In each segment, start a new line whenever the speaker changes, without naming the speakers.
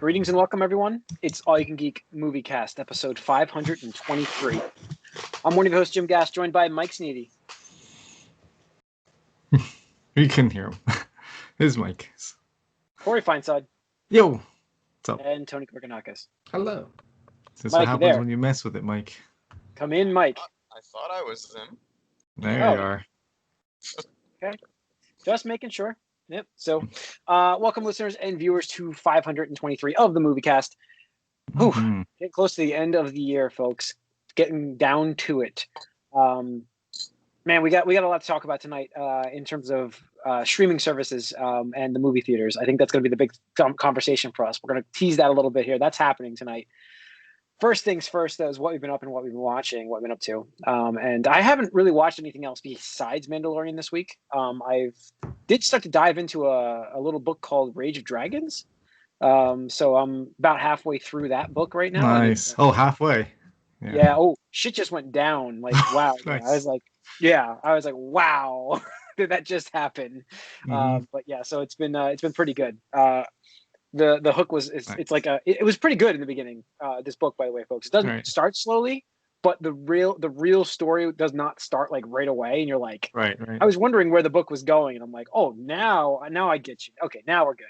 Greetings and welcome, everyone. It's All You Can Geek Moviecast, episode 523. I'm one of your hosts, Jim Gass, joined by Mike Sneedy.
You can hear him. His mic.
Corey Feinsod.
Yo, what's up?
And Tony Korkanakis.
Hello.
This is
Mike,
what
you
happens
there?
when you mess with it, Mike.
Come in, Mike.
I thought I was in.
There
Oh.
you are.
Okay. Just making sure. Yep. So, welcome, listeners and viewers, to 523 of the Moviecast. Ooh,
Mhm.
getting close to the end of the year, folks. Getting down to it. Man, we got a lot to talk about tonight in terms of streaming services and the movie theaters. I think that's going to be the big conversation for us. We're going to tease that a little bit here. That's happening tonight. First things first, though, is what we've been up and what we've been watching, what we've been up to. And I haven't really watched anything else besides Mandalorian this week. I did start to dive into a little book called Rage of Dragons. So I'm about halfway through that book right now.
Nice. Oh, halfway.
Yeah. Oh, shit just went down. Like, wow.
Nice.
I was like, wow, did that just happen? But yeah, so it's been pretty good. The hook was
Nice.
it's like it was pretty good in the beginning. This book, by the way, folks, it doesn't start slowly, but the real story does not start like right away, and you're like,
Right.
I was wondering where the book was going, and I'm like, oh, now I get you. Okay, now we're good.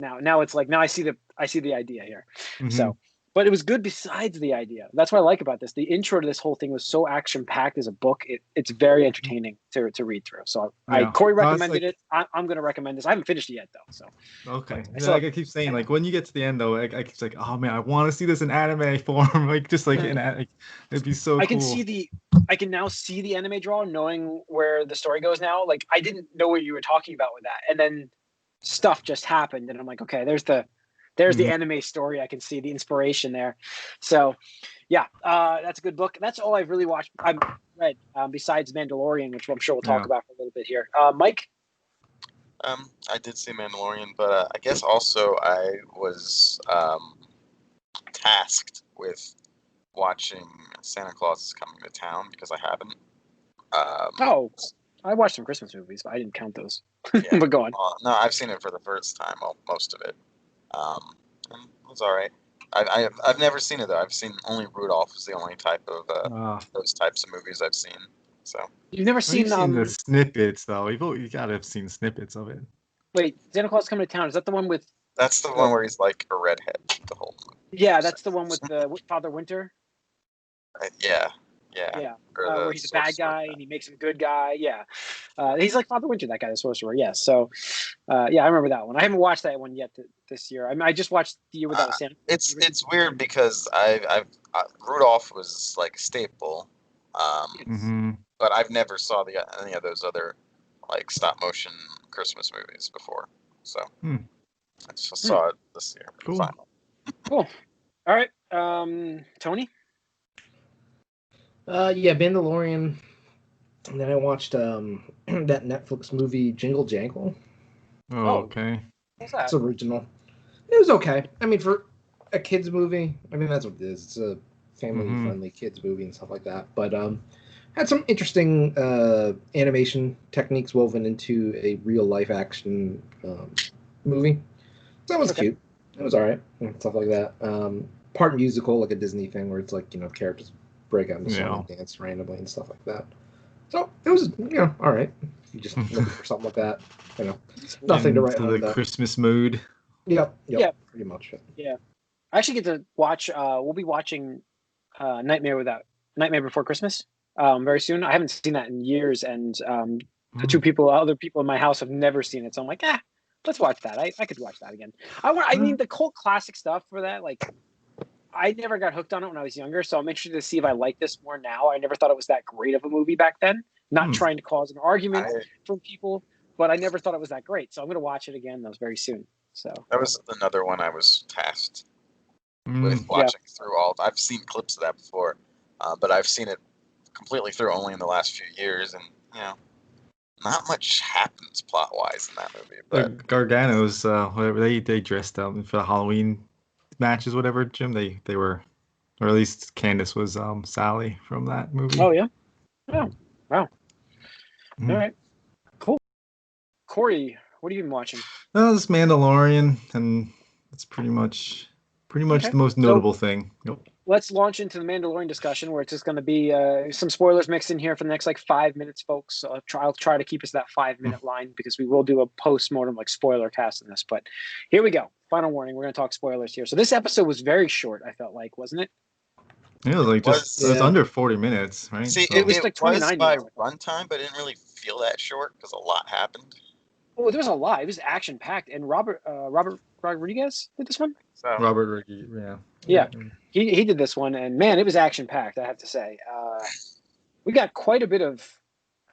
Now it's like, now I see the idea here.
Mhm.
So, but it was good besides the idea. That's what I like about this. The intro to this whole thing was so action packed as a book. It's very entertaining to read through. So
Yeah.
Corey
No, it's
recommended
like-
it. I'm going to recommend this. I haven't finished it yet though. So
Okay.
I
Yeah,
saw-
like I keep saying, like when you get to the end though, I keep like, oh man, I want to see this in anime form. Like just like it'd be so
I can
cool.
I can now see the anime draw, knowing where the story goes now. Like I didn't know what you were talking about with that, and then stuff just happened, and I'm like, okay, there's the anime story. I can see the inspiration there. So yeah, that's a good book. That's all I've really watched. I've read besides Mandalorian, which I'm sure we'll talk about for a little bit here. Mike?
I did see Mandalorian, but I guess also I was tasked with watching Santa Claus is Coming to Town because I haven't.
I watched some Christmas movies, but I didn't count those.
Yeah.
But go on.
No, I've seen it for the first time, most of it. And it was all right. I've never seen it though. I've seen only Rudolph is the only type of those types of movies I've seen. So
You've never
I've
seen
seen the snippets though. You gotta have seen snippets of it.
Wait, Santa Claus Coming to Town. Is that the one with?
that's the one where he's like a redhead the whole movie.
Yeah, that's the one with Father Winter.
Yeah.
Where he's a bad guy and he makes him a good guy. Yeah, he's like Father Winter, that guy, the sorcerer. Yeah, so yeah, I remember that one. I haven't watched that one yet this year. I mean, I just watched The Year Without a Santa.
It's weird because Rudolph was like a staple, but I've never saw any of those other like stop motion Christmas movies before. So I just saw it this year.
Cool.
Finally.
Cool. All right, Tony.
Yeah, Mandalorian. And then I watched that Netflix movie Jingle Jangle.
Oh, okay.
What's that?
It's original. It was okay. I mean, for a kids movie, I mean that's what it is. It's a family-friendly kids movie and stuff like that. But had some interesting animation techniques woven into a real-life action movie. So that was cute. It was all right and stuff like that. Part musical, like a Disney thing, where it's like characters break out into song and dance randomly and stuff like that. So it was, all right. You just looking for something like that, nothing to write home
the
about.
Christmas mood.
Yep, pretty much.
Yeah, I actually get to watch. We'll be watching Nightmare Before Christmas very soon. I haven't seen that in years, and the other people in my house have never seen it. So I'm like, let's watch that. I could watch that again. I mean, the cult classic stuff for that, like. I never got hooked on it when I was younger, so I'm interested to see if I like this more now. I never thought it was that great of a movie back then. Not trying to cause an argument from people, but I never thought it was that great. So I'm going to watch it again. That was very soon. So
that was another one I was tasked with watching through all. I've seen clips of that before, but I've seen it completely through only in the last few years, and not much happens plot wise in that movie. But
the Garganos, whatever they dressed up for the Halloween matches, whatever, Jim, they were, or at least Candace was Sally from that movie.
Oh yeah. Oh wow. All right. Cool. Corey, what have you been watching?
This Mandalorian and That's pretty much
Okay.
the most notable thing. Yep.
Let's launch into the Mandalorian discussion, where it's just going to be some spoilers mixed in here for the next like 5 minutes, folks. So I'll try to keep us that 5-minute line because we will do a post-mortem like spoiler cast in this. But here we go. Final warning. We're going to talk spoilers here. So this episode was very short, I felt like, wasn't it?
It was like it was under 40 minutes, right?
See,
So,
it was like 29
by
minutes.
runtime, but it didn't really feel that short because a lot happened.
Oh, there was a lot. It was action-packed. And Robert Rodriguez did this one?
So
Robert,
Yeah. He did this one, and man, it was action-packed, I have to say. We got quite a bit of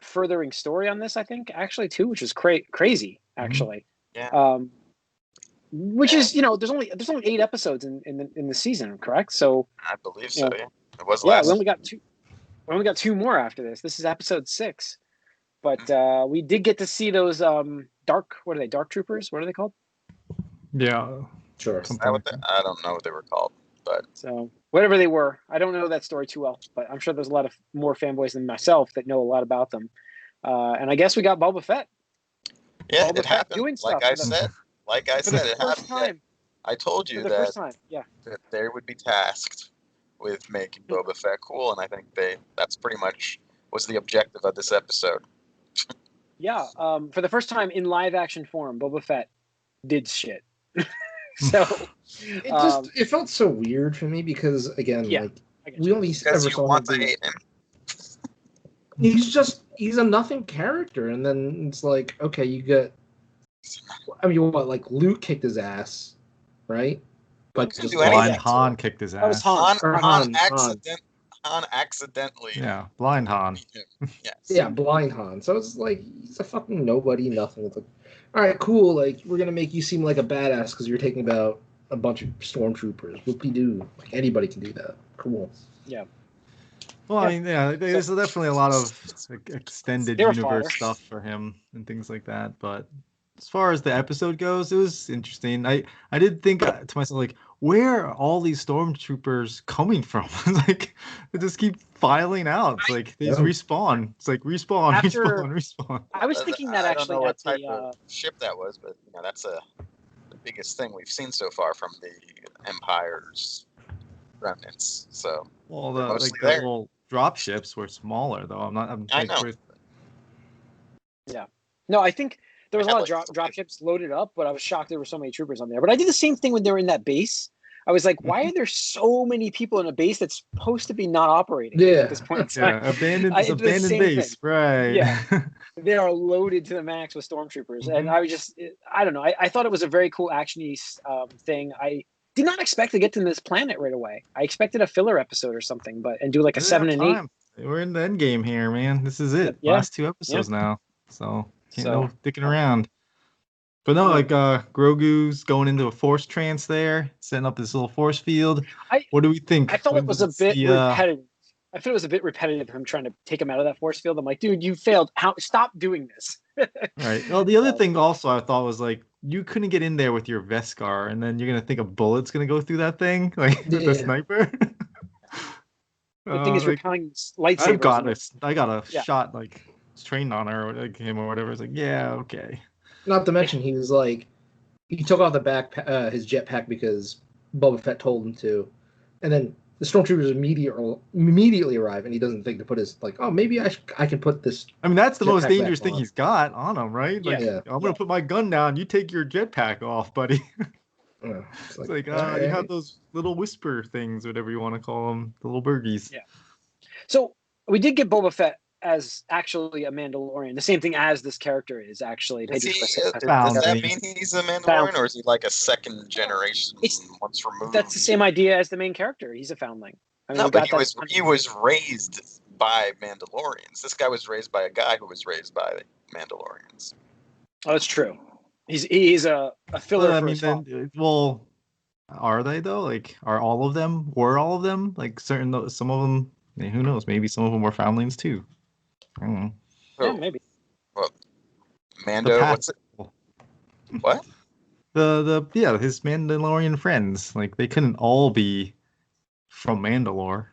furthering story on this, I think, actually, too, which is crazy, actually.
Yeah.
Which is, there's only 8 episodes in the season, correct? So
I believe so. Yeah, it was
we
last.
only got 2. We only got 2 more after this. This is episode 6, but we did get to see those dark troopers? What are they called?
Yeah.
Sure.
I don't know what they were called, but
So whatever they were, I don't know that story too well, but I'm sure there's a lot of more fanboys than myself that know a lot about them. And I guess we got Boba Fett.
yeah,
Boba
it
Fett
happened.
doing stuff
Like I
for the-
said, it
first
happened.
time.
I told
For
you
the first
that
time, yeah.
they would be tasked with making Boba Fett cool, and I think that's pretty much was the objective of this episode.
Yeah, for the first time in live action form, Boba Fett did shit. So
It felt so weird for me because again,
Yeah,
like
I get
we
you.
only
Because
ever
you
saw
want
him
to
do.
hate him.
He's a nothing character, and then it's like, okay, you get. I mean, what? Like Luke kicked his ass, right? But
Luke can
just
do anything.
Blind Han kicked his
That was
ass.
Han.
Han accidentally.
Yeah, Blind Han.
Yes.
Yeah, blind Han. So it's like he's a fucking nobody, nothing. It's like, all right, cool. Like we're gonna make you seem like a badass because you're taking about a bunch of stormtroopers. Whoop-de-doo. Like anybody can do that. Cool.
Yeah.
Well, I mean, yeah, there's definitely a lot of extended
They were
universe
fire.
stuff for him and things like that. But as far as the episode goes, it was interesting. I did think to myself, like, where are all these stormtroopers coming from? Like, they just keep filing out. It's like they just respawn. It's like respawn,
After-
respawn.
I was thinking that
I don't
actually
know what
at
type
the
of ship that was, but that's the biggest thing we've seen so far from the Empire's remnants. So
Well,
they're
the
mostly
like the
there.
little drop ships were smaller, though.
I know.
No, I think there was a
They
lot
had,
of drop ships loaded up, but I was shocked there were so many troopers on there. But I did the same thing when they were in that base. I was like, why are there so many people in a base that's supposed to be not operating at this point in time?
Yeah, abandoned
I did the
abandoned
same
base,
thing.
right?
Yeah. They are loaded to the max with stormtroopers, and I don't know. I thought it was a very cool action-y thing. I did not expect to get to this planet right away. I expected a filler episode or something, and do like a 7 and 8.
We're in the end game here, man. This is it.
Yeah.
Last 2 episodes now, so no sticking around. But no,
Yeah.
like Grogu's going into a force trance there, setting up this little force field. What do we think?
I felt
When
it was
does
a bit
the,
repetitive. I feel it was a bit repetitive, him trying to take him out of that force field. I'm like, dude, you failed. Stop doing this.
Right. Well, the other thing also I thought was like you couldn't get in there with your Vescar, and then you're gonna think a bullet's gonna go through that thing, like with the sniper.
The thing is, repelling lightsabers.
I got a shot like trained on her or like him or whatever. It's like, yeah, okay.
Not to mention, he was like, he took off the his jetpack because Boba Fett told him to, and then the stormtroopers immediately arrive, and he doesn't think to put his like, oh, maybe I can put this.
I mean, that's the most
jetpack
dangerous
back
thing
on.
he's got on him, right? Like,
Yeah.
I'm gonna put my gun down. You take your jetpack off, buddy.
It's
It's like,
all
you
right.
have those little whisper things, whatever you want to call them, the little birdies.
Yeah. So we did get Boba Fett as actually a Mandalorian, the same thing as this character is actually.
Does
Found
that
me.
mean he's a Mandalorian, or is he like a second generation once removed?
That's the same idea as the main character. He's a foundling. I mean,
No,
we
but
got
he was raised by Mandalorians. This guy was raised by a guy who was raised by Mandalorians.
Oh, that's true. He's a filler
Well, I
for
mean,
his father.
then, are they though? Like, were all of them? Like, some of them, who knows? Maybe some of them were foundlings too. I don't know.
Yeah, maybe.
Well, Mando, what's it? What?
His Mandalorian friends. Like, they couldn't all be from Mandalore.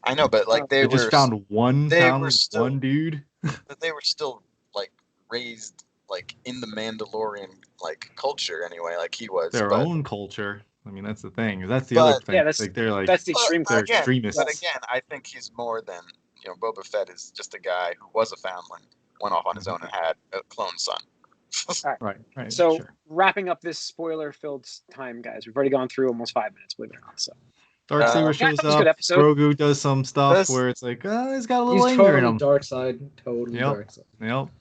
I know, but like
They just found one
they
one
were still-
dude.
But they were still like raised like in the Mandalorian like culture anyway, like he was.
Their
but,
own culture. I mean, that's the thing. That's the other thing.
Yeah, that's
like they're like
that's the extreme.
they're
again,
extremists.
but again, I think he's more than Boba Fett is just a guy who was a foundling, went off on his own and had a clone son.
Right.
So
sure.
wrapping up this spoiler-filled time, guys. We've already gone through almost 5 minutes, believe it or not. So
Darksaber
yeah,
shows
that was a good
up.
episode.
Grogu does some stuff
This-
where it's like, he's got a little
He's
anger in
totally
him.
dark side. Totally
Yep.
dark side.
Yep.
Do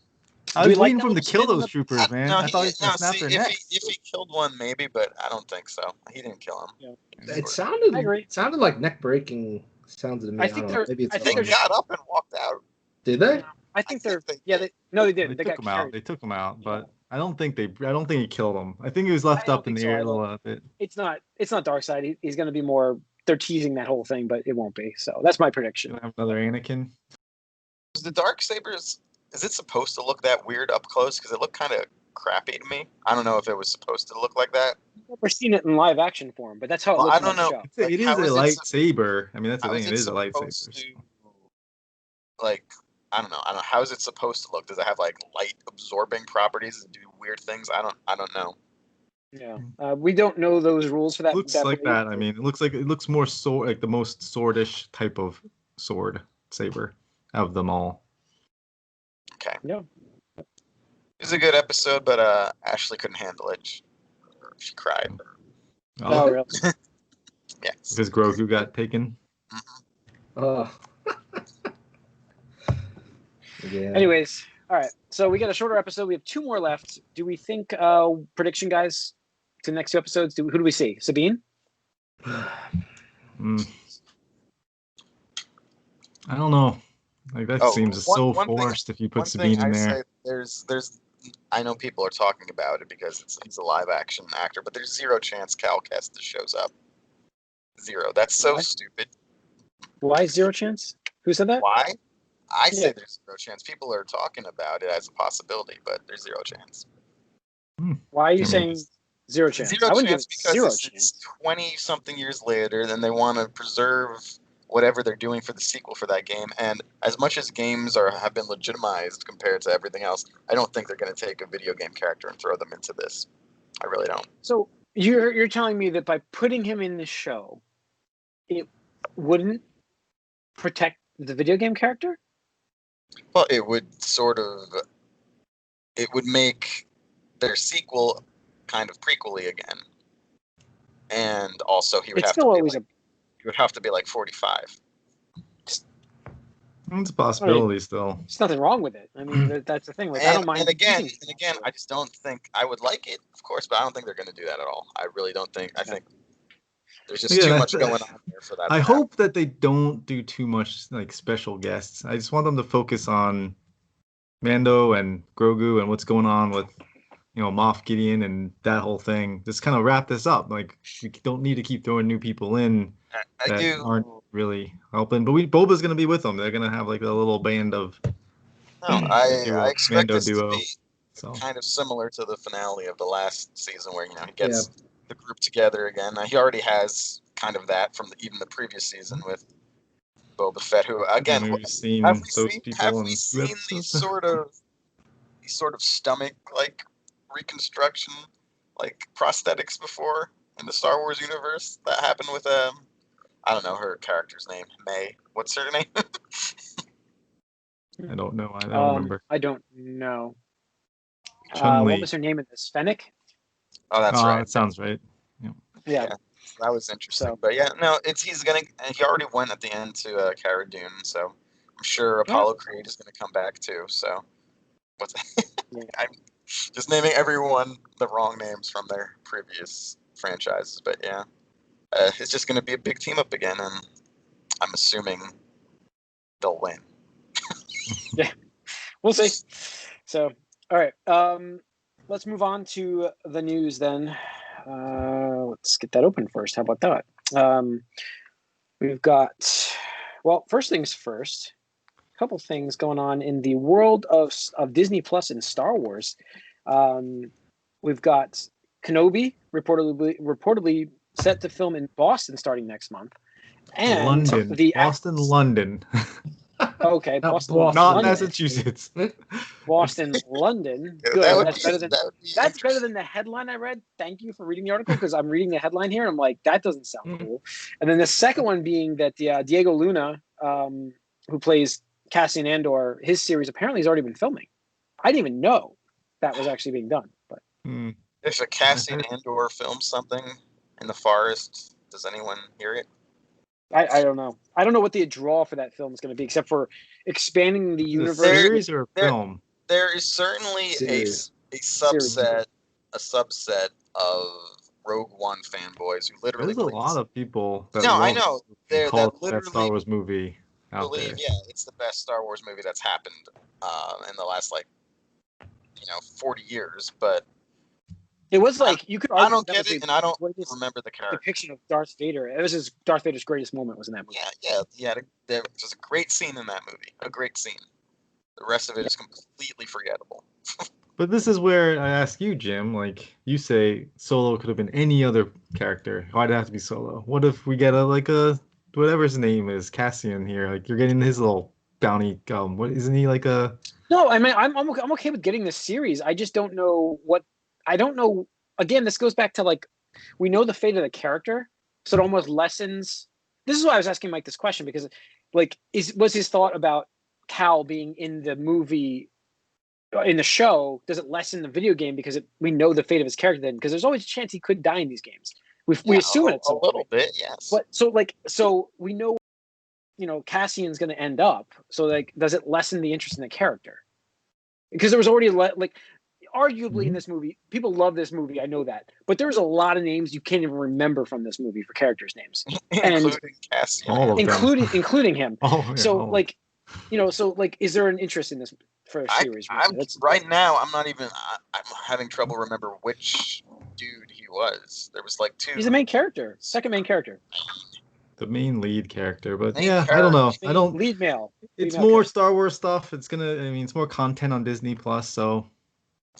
I
we
was
like
waiting
that
for him to
little
kill
spin in
those
the-
troopers, man. I thought he was gonna snap their
if
necks.
if he killed one, maybe, but I don't think so. He didn't kill him.
Yeah.
It sounded.
I agree.
It sounded like neck breaking sounds to me.
I
I,
think
don't know.
they're-
Maybe it's
I
I
think
think
wrong.
they got up and walked out.
Did they?
I think they're.
they
Yeah,
did.
they
They
did. They
took
got
him out.
carried.
They took him out, but I don't think he killed him. I think he was left
I don't
up in
think
the
so
air a
either.
little bit.
It's not Darkseid. He's going to be more. They're teasing that whole thing, but it won't be. So that's my prediction.
Gonna have another Anakin.
Was the Darksabers? Is it supposed to look that weird up close? Because it looked kind of crappy to me. I don't know if it was supposed to look like that.
I've never seen it in live action form, but that's how it
Well,
looks
I don't
in the
know.
show.
Like,
It is
how
a
is it
lightsaber. I mean, that's the
How
thing.
is
It is a
supposed
lightsaber.
to, like, I don't know. How is it supposed to look? Does it have like light absorbing properties? Does it do weird things? I don't know.
Yeah, we don't know those rules for that.
Looks like
blade.
that. I mean, it looks more sword, like the most swordish type of sword saber of them all.
Okay.
Yeah.
It was a good episode, but Ashley couldn't handle it. She cried.
Oh, really?
Yes.
Because Grogu got taken.
Oh. Yeah.
Anyways, all right. So we got a shorter episode. We have 2 more left. Do we think prediction, guys, to the next 2 episodes? Who do we see? Sabine?
Mm. I don't know. Like that seems so forced if you put Sabine in there.
There's I know people are talking about it because he's a live action actor, but there's 0 chance Cal Kestis shows up. 0. That's so
Why?
stupid.
Why 0 chance? Who said that?
Why? I say
Yeah.
there's 0 chance. People are talking about it as a possibility, but there's 0 chance.
Why are you
I mean,
saying 0 chance?
0
I wouldn't
chance
give it 0
because it's 20-something years later, then they want to preserve whatever they're doing for the sequel for that game. And as much as games have been legitimized compared to everything else, I don't think they're going to take a video game character and throw them into this. I really don't.
So you're telling me that by putting him in the show, it wouldn't protect the video game character?
Well, it would make their sequel kind of prequely again. And also he would
It's
have
still
to be
always
like, he would have to be like 45.
It's a possibility still.
There's nothing wrong with it. I mean, that's the thing. Like, I don't mind.
And again, I just don't think I would like it, of course, but I don't think they're going to do that at all. I really don't think. I think there's just too much going on there for that.
I hope that they don't do too much like special guests. I just want them to focus on Mando and Grogu and what's going on with Moff Gideon and that whole thing. Just kind of wrap this up. Like we don't need to keep throwing new people in that aren't really helping. But Boba's going to be with them. They're going to have like a little band of.
No, I expect
Mando
this
duo.
to be
So
kind of similar to the finale of the last season, where he gets the group together again. He already has kind of that from even the previous season with Boba Fett, who again
we've seen
have we
those
seen,
people
have
in
we
two
seen
episodes.
these sort of stomach like reconstruction like prosthetics before in the Star Wars universe? That happened with I don't know her character's name. May. What's her name?
I don't know. I don't remember.
I don't know.
Chun-Li.
What was her name in this? Fennec?
Oh, that's right.
That sounds right.
Yeah.
That was interesting.
So-
But yeah, no, he already went at the end to Cara Dune, so I'm sure Apollo Creed is gonna come back too. So what's I'm just naming everyone the wrong names from their previous franchises, but yeah. It's just gonna be a big team up again, and I'm assuming they'll win.
Yeah. We'll see. So, all right. Let's move on to the news then. Let's get that open first. How about that? We've got, well, first things first, a couple things going on in the world of Disney Plus and Star Wars. We've got Kenobi reportedly set to film in Boston starting next month. And
London.
the
Boston, London.
Okay,
Not
Boston,
Boston.
Not
London.
Massachusetts.
Boston, London.
Yeah,
Good.
that would
That's
be
better than
interesting.
better than the headline I read. Thank you for reading the article because I'm reading the headline here and I'm like, that doesn't sound cool. And then the second one being that the Diego Luna, who plays Cassian Andor, his series apparently has already been filming. I didn't even know that was actually being done. But
If a Cassian Andor films something in the forest, does anyone hear it?
I don't know. I don't know what the draw for that film is going to be, except for expanding the
Is it a
universe.
series or a film?
There is certainly
Series.
a subset of Rogue One fanboys who literally
There's a lot of people that
No, I
love
know.
and call it the
That
best Star
literally
Wars movie out
believe,
there.
yeah, it's the best Star Wars movie that's happened in the last 40 years. But
It was like you could
I
argue
don't
that
get
was
it,
the
and I don't
greatest
remember the character.
depiction of Darth Vader. It was Darth Vader's greatest moment was in that movie.
Yeah. There was a great scene in that movie. A great scene. The rest of it is completely forgettable.
But this is where I ask you, Jim, like you say Solo could have been any other character. Why'd it have to be Solo? What if we get a whatever his name is, Cassian here, like you're getting his little bounty, what isn't he like a
No, I mean I'm okay with getting this series. I just don't know I don't know. Again, this goes back to like we know the fate of the character, so it almost lessens. This is why I was asking Mike this question because like was his thought about Cal being in the movie in the show, does it lessen the video game because we know the fate of his character then? Because there's always a chance he could die in these games. We assume it
a little bit, yes.
But so we know, Cassian's going to end up. So like, does it lessen the interest in the character? Because there was already arguably in this movie, people love this movie. I know that, but there's a lot of names you can't even remember from this movie for characters' names,
including Cassian,
all of them.
including him.
So
is there an interest in this for a series?
Right now, I'm having trouble remember which dude he was. There was like two.
He's the main character, second main character.
The main lead character, but
Main
I don't know. I don't.
Lead male.
It's more Star Wars stuff. It's it's more content on Disney Plus, so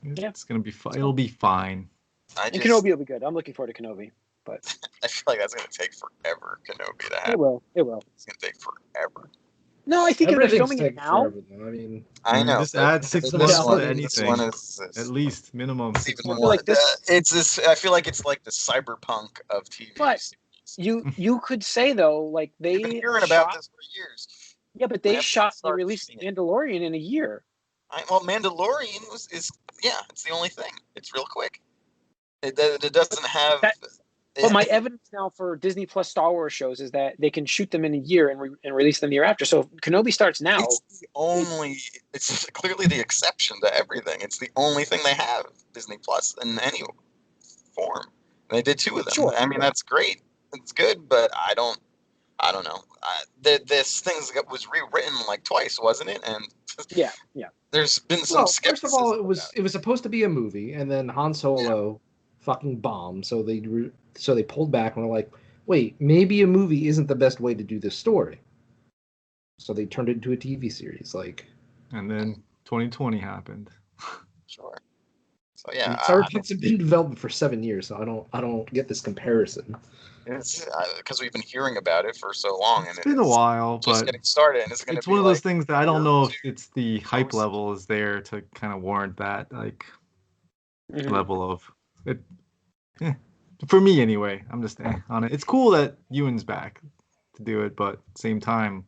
it's gonna be fun. It'll be fine.
Kenobi will be good. I'm looking forward to Kenobi, but
I feel like that's gonna take forever. Kenobi to happen.
It will.
It's gonna take forever.
No, I think if they're filming it now.
Forever,
I know.
Just add 6 months to anything. At least minimum.
It's even more. It's this. I feel like it's like the cyberpunk of TV.
But you could say though, like
I've been hearing about this for years.
Yeah, but they released Mandalorian in a year.
Mandalorian is it's the only thing. It's real quick. It doesn't have.
But my evidence now for Disney Plus Star Wars shows is that they can shoot them in a year and release them the year after. So if Kenobi starts now.
It's clearly the exception to everything. It's the only thing they have, Disney Plus, in any form. And they did 2 of them.
Sure.
I mean, that's great. It's good, but I don't know. This thing was rewritten like twice, wasn't it? And
yeah.
There's been some skepticism.
First of all, it was supposed to be a movie, and then Han Solo fucking bombed, so they pulled back and were like, wait, maybe a movie isn't the best way to do this story. So they turned it into a TV series,
and then 2020 happened.
Sure. So yeah,
Cyberpunk's been in development for 7 years, so I don't get this comparison.
It's because we've been hearing about it for so long, and
it's been a while,
just
but
getting started, and it's
one of those things that I don't know if it's the hype level is there to kind of warrant that level of it. For me anyway, I'm just on it. It's cool that Ewan's back to do it, but at the same time,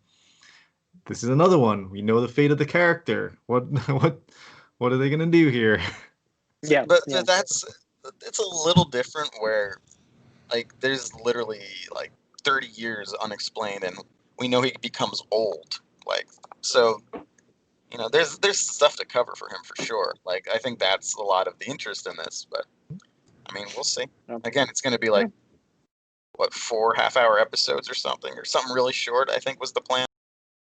this is another one. We know the fate of the character. What are they gonna do here?
Yeah,
but it's a little different where there's literally 30 years unexplained, and we know he becomes old. So there's stuff to cover for him for sure. I think that's a lot of the interest in this, but. I mean, we'll see. Again, it's going to be 4 half-hour episodes or something really short, I think was the plan.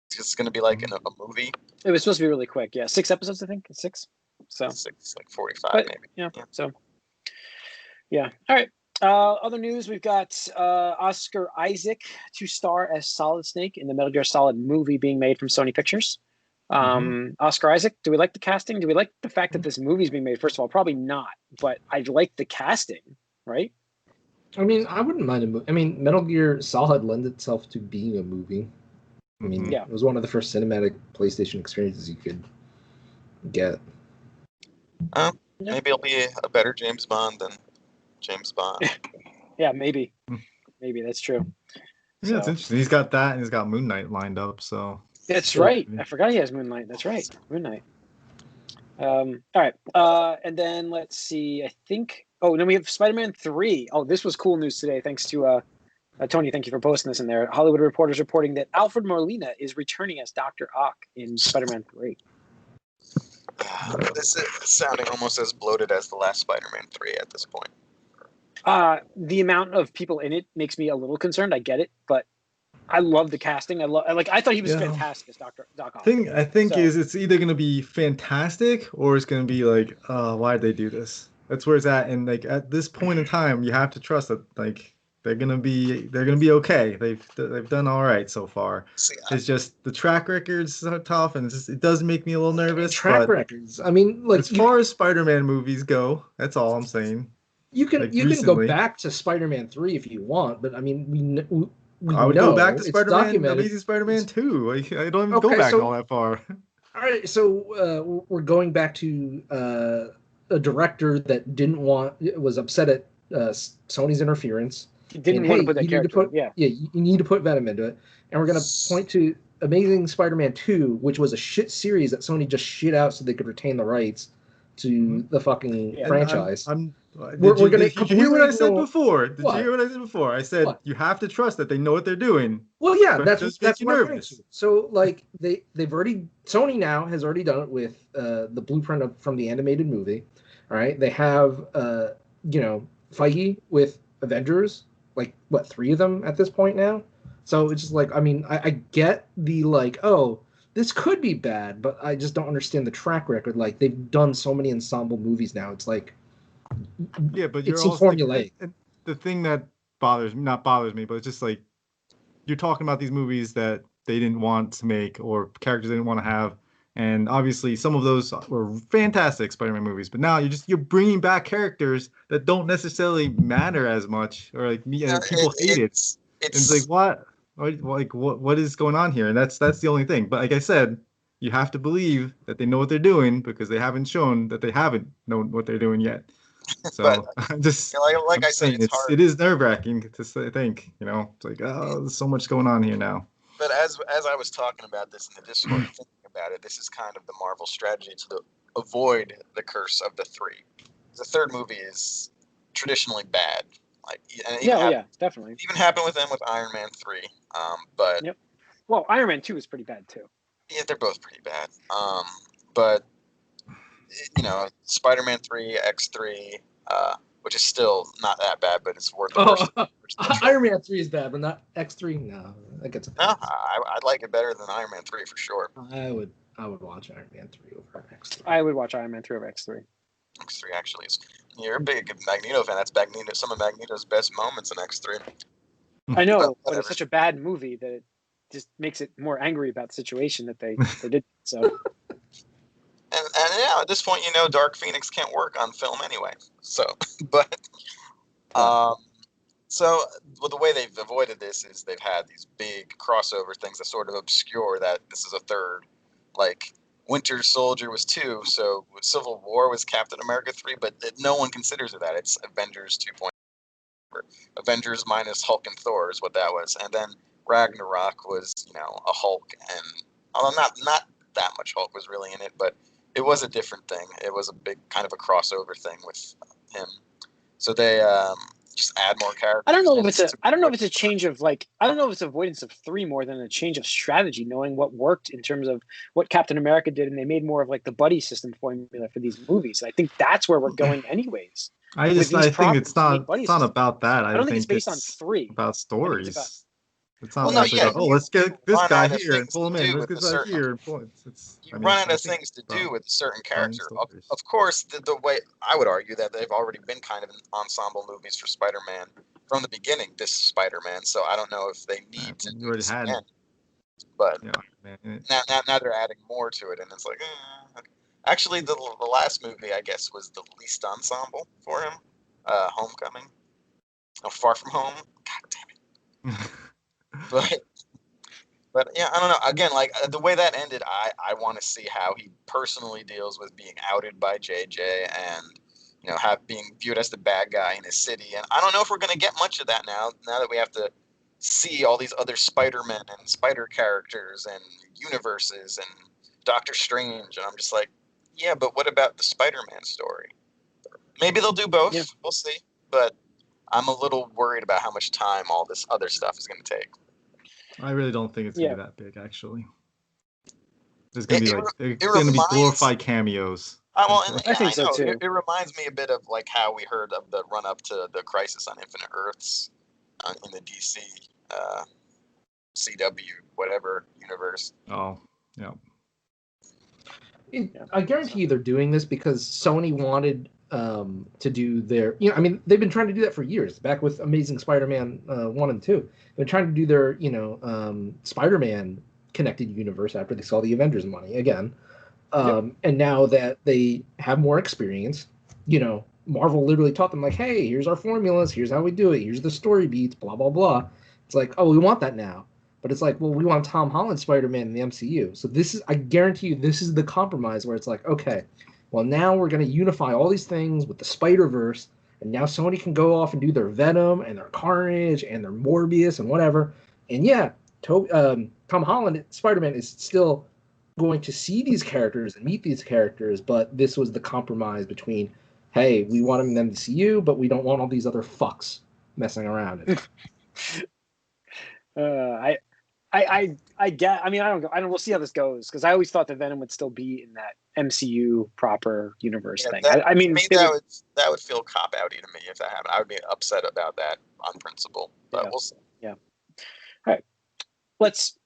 It's just going to be in a movie.
It was supposed to be really quick. Yeah, 6 episodes, I think. 6. So
6, 45 maybe.
Yeah. So, yeah. All right. Other news, we've got Oscar Isaac to star as Solid Snake in the Metal Gear Solid movie being made from Sony Pictures. Oscar Isaac, do we like the casting? Do we like the fact that this movie's being made? First of all, probably not, but I like the casting, right?
I mean, I wouldn't mind a movie. I mean, Metal Gear Solid lends itself to being a movie. I mean,
Yeah.
it was one of the first cinematic PlayStation experiences you could get.
Maybe it'll be a better James Bond than James Bond.
Yeah, maybe that's true.
Yeah, it's interesting. He's got that, and he's got Moon Knight lined up. So
that's right. I forgot he has Moonlight. That's right, Moonlight. All right, and then let's see. I think. Oh, then we have Spider-Man 3. Oh, this was cool news today. Thanks to Tony. Thank you for posting this in there. Hollywood Reporter is reporting that Alfred Molina is returning as Dr. Ock in Spider-Man 3.
This is sounding almost as bloated as the last Spider-Man 3 at this point.
The amount of people in it makes me a little concerned. I get it, but I love the casting. I thought he was fantastic as Doc Ock.
I think it's either gonna be fantastic or it's gonna be like, why'd they do this? That's where it's at. And like at this point in time, you have to trust that like they're gonna be okay. They've done all right so far. It's just the track record's so tough, and it does make me a little nervous.
Track records. I mean, like
as far as Spider-Man movies go, that's all I'm saying.
You can go back to Spider-Man 3 if you want, but I mean we
I would go back to Spider-Man, Amazing Spider-Man 2. Like, I don't even go back all that far.
All right, so we're going back to a director that was upset at Sony's interference.
He didn't want to put that character.
You need to put Venom into it, and we're gonna point to Amazing Spider-Man 2, which was a shit series that Sony just shit out so they could retain the rights to the fucking franchise.
Did you hear what I said before? Did you hear what I said before? I said you have to trust that they know what they're doing.
Well, yeah, that's
you nervous.
So like Sony now has already done it with the blueprint from the animated movie. All right, they have Feige with Avengers, like what, 3 of them at this point now. So it's just like, I mean, I get the like, oh, this could be bad, but I just don't understand the track record. Like they've done so many ensemble movies now. It's like,
yeah, but
it's formulaic.
The thing that bothers me, but it's just like you're talking about these movies that they didn't want to make or characters they didn't want to have, and obviously some of those were fantastic Spider-Man movies. But now you're bringing back characters that don't necessarily matter as much, or like people hate it. It's like what is going on here? And that's the only thing. But like I said, you have to believe that they know what they're doing because they haven't shown that they haven't known what they're doing yet. So I'm just
I said,
it is nerve-wracking to think, it's like, oh, there's so much going on here now.
But as I was talking about this in the Discord, thinking about it, this is kind of the Marvel strategy to avoid the curse of the 3. The third movie is traditionally bad.
Definitely.
Even happened with them with Iron Man 3. But
well, Iron Man 2 is pretty bad too.
Yeah, they're both pretty bad. But Spider-Man 3, X3, which is still not that bad, but it's worth it.
Iron Man 3 is bad, but not X3. No, that gets a pass.
No, I'd like it better than Iron Man 3 for sure.
I would watch Iron Man 3 over X3.
I would watch Iron Man 3 over X3.
X3 actually is. You're a big Magneto fan. That's some of Magneto's best moments in X3.
I know, but it's such a bad movie that it just makes it more angry about the situation that they did. So.
And yeah, at this point, Dark Phoenix can't work on film anyway. So, but, the way they've avoided this is they've had these big crossover things that sort of obscure that this is a third. Like, Winter Soldier was 2, so Civil War was Captain America 3, but no one considers it that. It's Avengers 2.0. Avengers minus Hulk and Thor is what that was. And then Ragnarok was, a Hulk, and although not that much Hulk was really in it, but it was a different thing. It was a big kind of a crossover thing with him. So they just add more characters.
I don't know if it's a change of I don't know if it's avoidance of 3 more than a change of strategy, knowing what worked in terms of what Captain America did, and they made more of the buddy system formula for these movies. I think that's where we're going anyways.
I think it's not about that.
I don't think it's based on 3.
About stories. It's not
let's
get this guy here and pull him in. Let's get this guy here and pull him.
You run out of things to do with a certain character. Of course, the way I would argue that they've already been kind of ensemble movies for Spider-Man from the beginning. This Spider-Man, so I don't know if they need to.
You already had it.
But now they're adding more to it, and it's like, actually, the last movie I guess was the least ensemble for him. Homecoming. Far From Home. God damn it. But But yeah, I don't know. Again, like the way that ended, I want to see how he personally deals with being outed by JJ and being viewed as the bad guy in his city. And I don't know if we're gonna get much of that now. Now that we have to see all these other Spider-Men and Spider characters and universes and Doctor Strange, and I'm just like, yeah, but what about the Spider-Man story? Maybe they'll do both. Yeah. We'll see. But I'm a little worried about how much time all this other stuff is going to take.
I really don't think it's going to be that big, actually. There's going to be going to be glorified cameos.
I think so too.
It reminds me a bit of like how we heard of the run up to the Crisis on Infinite Earths in the DC CW whatever universe.
Oh, yeah.
I guarantee you they're doing this because Sony wanted to do their, they've been trying to do that for years. Back with Amazing Spider-Man 1 and 2, they've been trying to do their, Spider-Man connected universe after they saw the Avengers money again. And now that they have more experience, Marvel literally taught them like, hey, here's our formulas, here's how we do it, here's the story beats, blah blah blah. It's like, oh, we want that now. But it's like, well, we want Tom Holland Spider-Man in the MCU. So I guarantee you, this is the compromise where it's like, okay, well, now we're going to unify all these things with the Spider-Verse, and now Sony can go off and do their Venom and their Carnage and their Morbius and whatever. And yeah, Tom Holland Spider-Man is still going to see these characters and meet these characters, but this was the compromise between, hey, we want them in the MCU, but we don't want all these other fucks messing around.
I get. I mean, I don't. We'll see how this goes because I always thought that Venom would still be in that MCU proper universe thing.
That would feel cop outy to me if that happened. I would be upset about that on principle. But we'll see.
Yeah. All right. Let's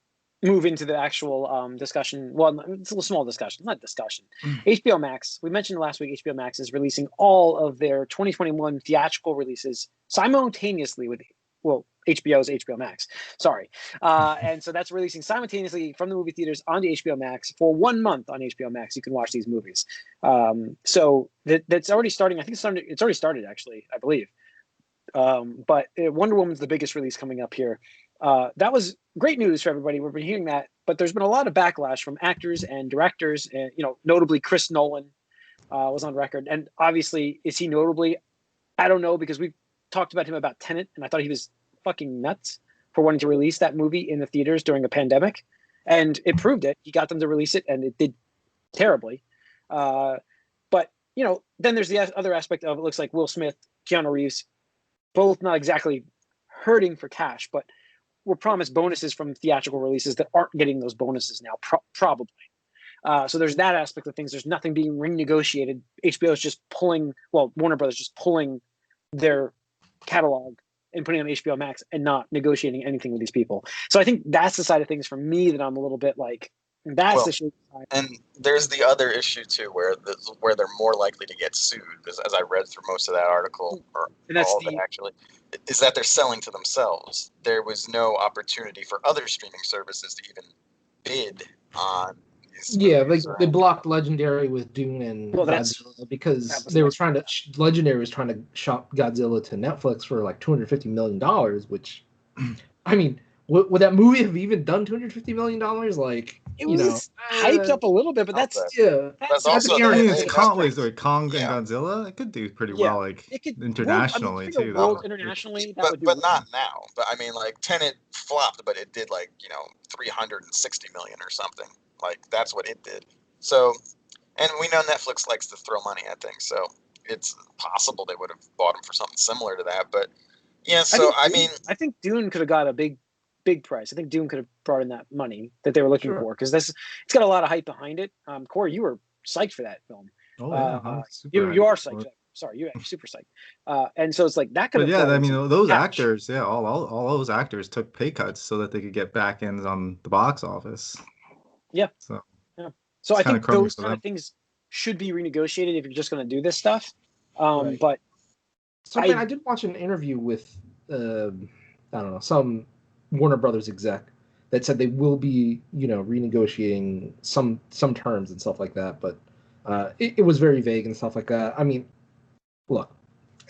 move into the actual discussion. Well, it's a small discussion, not discussion. HBO Max. We mentioned last week. HBO Max is releasing all of their 2021 theatrical releases simultaneously with. HBO's HBO Max. Sorry. And so that's releasing simultaneously from the movie theaters onto HBO Max for 1 month on HBO Max. You can watch these movies. So that's already starting. I think it's already started, actually, I believe. But Wonder Woman's the biggest release coming up here. That was great news for everybody. We've been hearing that. But there's been a lot of backlash from actors and directors. And, notably Chris Nolan was on record. And obviously, is he notably? I don't know, because we've talked about him about Tenet, and I thought he was fucking nuts for wanting to release that movie in the theaters during a pandemic, and it proved it. He got them to release it, and it did terribly. But then there's the other aspect of it. Looks like Will Smith, Keanu Reeves, both not exactly hurting for cash, but were promised bonuses from theatrical releases that aren't getting those bonuses now, probably. So there's that aspect of things. There's nothing being renegotiated. HBO is just Warner Brothers just pulling their catalog and putting it on HBO Max and not negotiating anything with these people. So I think that's the side of things for me that I'm a little bit like, that's the issue.
And there's the other issue too, where they're more likely to get sued, as I read through most of that article, or all of it actually, is that they're selling to themselves. There was no opportunity for other streaming services to even bid on.
Yeah, they blocked Legendary with Dune and Godzilla because they were trying to. Legendary was trying to shop Godzilla to Netflix for like $250 million, which, I mean, would that movie have even done $250 million? Like,
it was hyped up a little bit, but that's
also Kong and Godzilla. It could do pretty well, internationally too.
Internationally,
but not now. But I mean, like Tenet flopped, but it did like $360 million or something. Like, that's what it did. So, and we know Netflix likes to throw money at things, so it's possible they would have bought them for something similar to that. But yeah, so I
think Dune could have got a big price. I think Dune could have brought in that money that they were looking for, because it's got a lot of hype behind it. Corey, you were psyched for that film.
Oh yeah,
you are psyched. Sorry, you're super psyched. And so it's like that could have.
Yeah, I mean, those actors, all those actors took pay cuts so that they could get back ends on the box office.
Yeah.
So
I think those kind of things should be renegotiated if you're just going to do this stuff.
Right.
But
I did watch an interview with some Warner Brothers exec that said they will be renegotiating some terms and stuff like that. But it was very vague and stuff like that. I mean, look,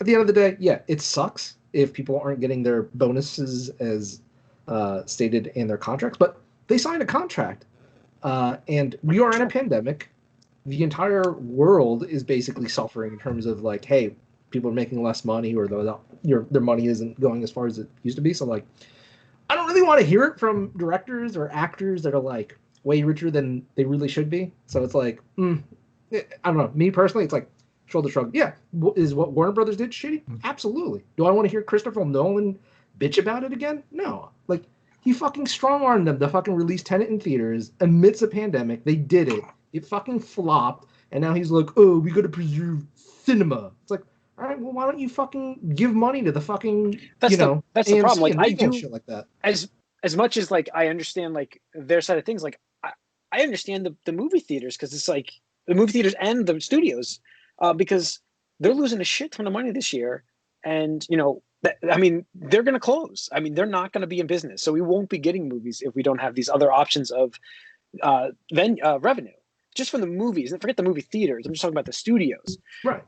at the end of the day, yeah, it sucks if people aren't getting their bonuses as stated in their contracts, but they signed a contract, and we are in a pandemic. The entire world is basically suffering in terms of like, hey, people are making less money, or their money isn't going as far as it used to be. So like, I don't really want to hear it from directors or actors that are like way richer than they really should be. So it's like, I don't know. Me personally, it's like shoulder shrug. Yeah, is what Warner Brothers did shitty? Absolutely. Do I want to hear Christopher Nolan bitch about it again? No. Like, he fucking strong-armed them to fucking release Tenet in theaters amidst a pandemic. They did it. It fucking flopped, and now he's like, oh, we gotta preserve cinema. It's like, all right, well, why don't you fucking give money to the fucking,
that's the
AMC
problem. Like,
and
I do
shit like that.
As much as like I understand like their side of things. Like, I understand the movie theaters, because it's like the movie theaters and the studios, because they're losing a shit ton of money this year, and I mean, they're going to close. I mean, they're not going to be in business, so we won't be getting movies if we don't have these other options of revenue, just from the movies. And forget the movie theaters. I'm just talking about the studios.
Right.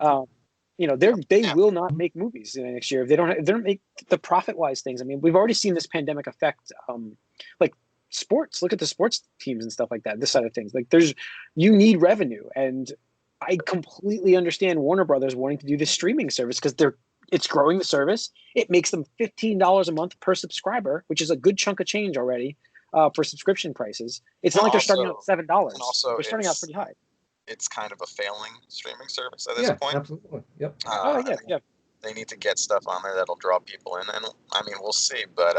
They will not make movies next year if they don't make the profit-wise things. I mean, we've already seen this pandemic affect like sports. Look at the sports teams and stuff like that. This side of things, like you need revenue, and I completely understand Warner Brothers wanting to do this streaming service because it's growing the service. It makes them $15 a month per subscriber, which is a good chunk of change already for subscription prices. It's not like they're starting out at $7.
And also,
they're starting out pretty high.
It's kind of a failing streaming service at this point.
Absolutely. Yep.
Yeah.
They need to get stuff on there that'll draw people in, and I mean, we'll see. But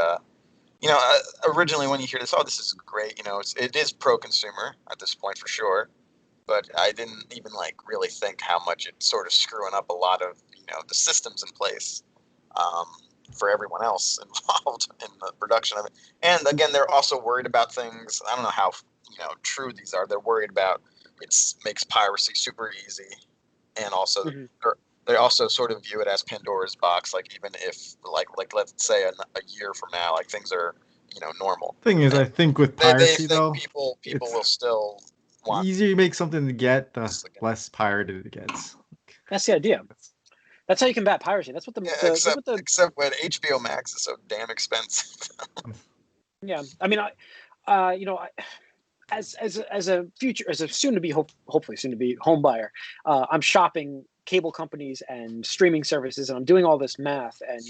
originally when you hear this, this is great. It is pro-consumer at this point for sure. But I didn't even really think how much it's sort of screwing up a lot of the systems in place for everyone else involved in the production of it. And again, they're also worried about things. I don't know how true these are. They're worried about it makes piracy super easy, and also they also sort of view it as Pandora's box. Like, even if like let's say a year from now, things are normal.
Thing is, I think with piracy though,
people will still.
The easier you make something to get, the less pirated it gets.
That's the idea. That's how you combat piracy. That's what
except when HBO Max is so damn expensive.
Yeah, I mean, as a soon to be hopefully soon to be home buyer, I'm shopping cable companies and streaming services, and I'm doing all this math. And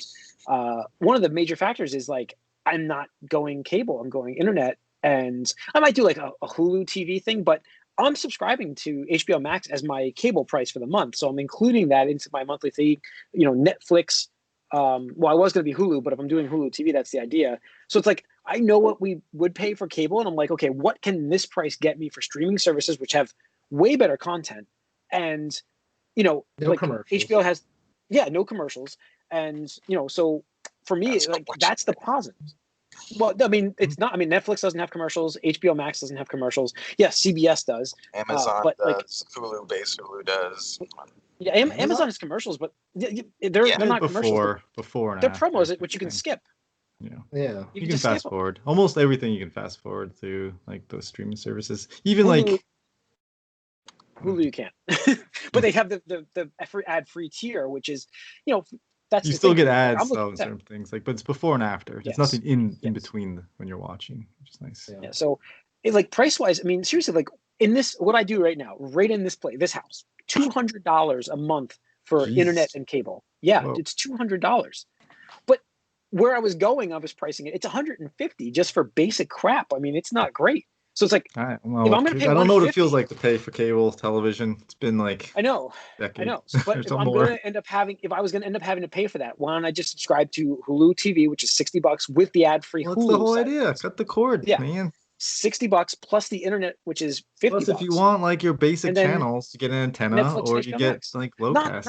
one of the major factors is I'm not going cable. I'm going internet. And I might do a Hulu TV thing, but I'm subscribing to HBO Max as my cable price for the month. So I'm including that into my monthly fee. Netflix. I was going to be Hulu, but if I'm doing Hulu TV, that's the idea. So it's I know what we would pay for cable, and I'm like, okay, what can this price get me for streaming services, which have way better content? And
no commercials.
HBO has, no commercials, and so for me, that's the positive. Well, I mean, it's not. I mean, Netflix doesn't have commercials. HBO Max doesn't have commercials. Yes, CBS does.
Amazon does. Hulu does.
Yeah, Amazon has commercials, but they're not commercials.
Before and
they're
after,
promos, which you can skip.
Yeah.
You can fast forward. Almost everything you can fast forward through those streaming services. Even
Hulu you can't. But they have the ad-free tier, which is that's
you still get ads on certain things, but it's before and after. There's nothing in between when you're watching, which is nice.
Yeah. So, price wise, I mean, seriously, in this, what I do right now, right in this this house, $200 a month for internet and cable. Yeah, Whoa. It's $200. But where I was pricing it. It's $150 just for basic crap. I mean, it's not great. So it's
if I'm going to pay, I don't know what it feels like to pay for cable television. It's been
I know. But if I was going to end up having to pay for that, why don't I just subscribe to Hulu TV, which is $60 with the ad-free Hulu?
That's the whole idea. Cut the cord, man.
$60 plus the internet, which is $50.
Plus, if you want your basic channels, you get an antenna,
Netflix
or you get Lowcast.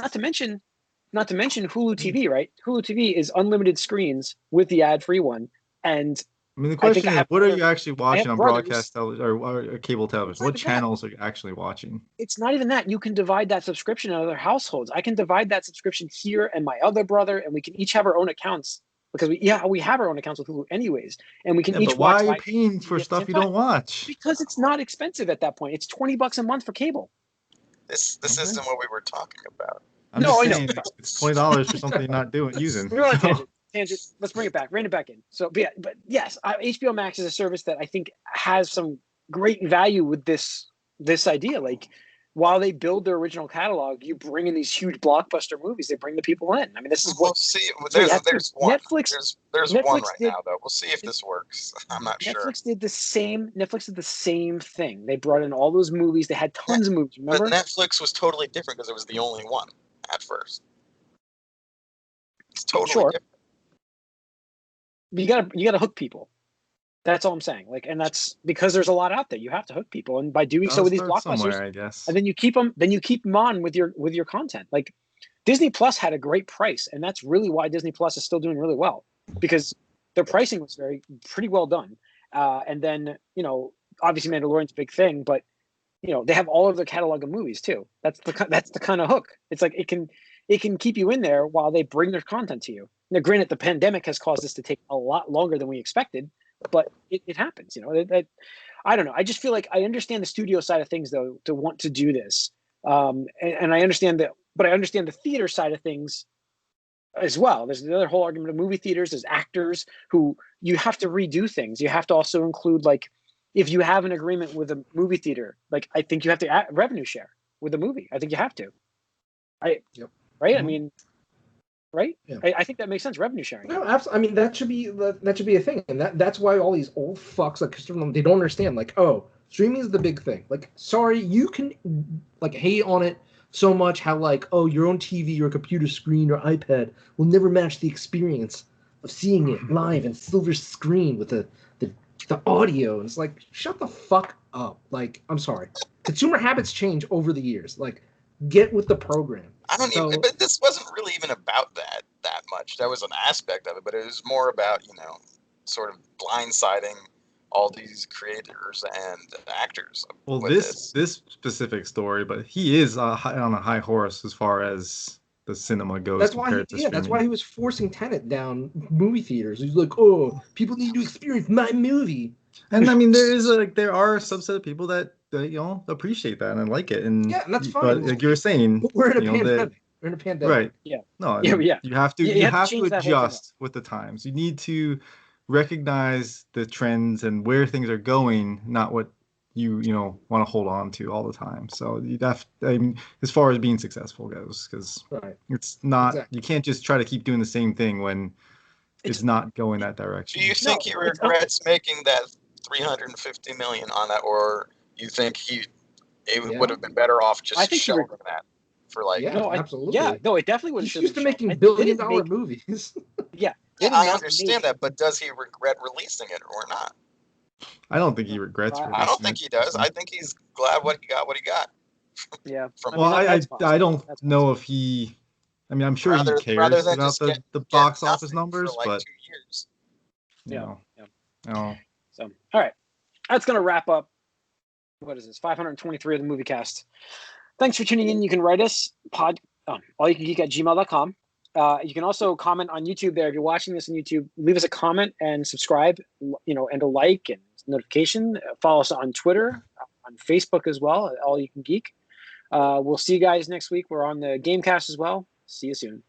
Not to mention Hulu TV, right? Hulu TV is unlimited screens with the ad-free one, and
I mean, the question is, what are you actually watching on broadcast television or cable television? What channels are you actually watching?
It's not even that. You can divide that subscription in other households. I can divide that subscription here and my other brother, and we can each have our own accounts because we have our own accounts with Hulu anyways, and we can each watch.
Why are you paying for stuff you don't watch?
Because it's not expensive at that point. It's $20 a month for cable.
This isn't what we were talking about.
I'm just saying, it's $20 for something you're not using.
tangent. Let's bring it back. Rein it back in. So, but yes, HBO Max is a service that I think has some great value with this idea. Like, while they build their original catalog, you bring in these huge blockbuster movies. They bring the people in. I mean, this is
We'll
what.
see.
So
There's one.
Netflix.
There's
Netflix
one right
did,
now though. We'll see if this works. I'm not sure.
Netflix did the same. Netflix did the same thing. They brought in all those movies. They had tons of movies. Remember?
But Netflix was totally different because it was the only one at first. It's totally different.
You gotta hook people. That's all I'm saying. Like, and that's because there's a lot out there. You have to hook people, and by doing so with these blockbusters,
I guess.
And then you keep them. Then you keep them on with your content. Like, Disney Plus had a great price, and that's really why Disney Plus is still doing really well, because their pricing was pretty well done. And then, obviously Mandalorian's a big thing, but they have all of their catalog of movies too. That's the kind of hook. It's like it can keep you in there while they bring their content to you. Now, granted, the pandemic has caused this to take a lot longer than we expected, but it happens. I don't know. I just feel like I understand the studio side of things, though, to want to do this, and I understand that, but I understand the theater side of things as well. There's another whole argument of movie theaters as actors who you have to redo things. You have to also include, like, if you have an agreement with a movie theater, like, I think you have to revenue share with the movie. I think you have to. Right? Mm-hmm. I mean, right? Yeah. I think that makes sense. Revenue sharing.
No, absolutely. I mean, that should be a thing, and that's why all these old fucks like Christopher Nolan, they don't understand. Like, oh, streaming is the big thing. Like, sorry, you can like hate on it so much. How like, oh, your own TV, your computer screen, or iPad will never match the experience of seeing it live and silver screen with the audio. And it's like, shut the fuck up. Like, I'm sorry. Consumer habits change over the years. Like, get with the program.
But this wasn't really even about that much. That was an aspect of it, but it was more about, sort of blindsiding all these creators and actors.
Well, this specific story, but he is on a high horse as far as the cinema goes. That's
why he was forcing Tenet down movie theaters. He's like, oh, people need to experience my movie.
And I mean, there are a subset of people that appreciate that and like it, and
that's fine.
But like you were saying,
we're in a pandemic. We're in a pandemic.
Right.
Yeah.
No. You have to adjust with the times. You need to recognize the trends and where things are going, not what you want to hold on to all the time. So as far as being successful goes, because it's not you can't just try to keep doing the same thing when it's not going that direction.
Do you think he regrets making that $350 million on that, or you think it would have been better off just shelving that for like?
Absolutely.
It definitely would have.
He's used to making billion-dollar movies.
I understand that, but does he regret releasing it or not?
I don't think he regrets.
I don't think he does. I think he's glad what he got.
Yeah.
I don't know if he. I mean, I'm sure he cares about the box office numbers,
for like
but
2 years.
No.
So, all right, that's gonna wrap up. What is this? 523 of the Moviecast. Thanks for tuning in. You can write us allyoucangeek@gmail.com. You can also comment on YouTube there. If you're watching this on YouTube, leave us a comment and subscribe, and a like and notification. Follow us on Twitter, on Facebook as well, All You Can Geek. We'll see you guys next week. We're on the Gamecast as well. See you soon.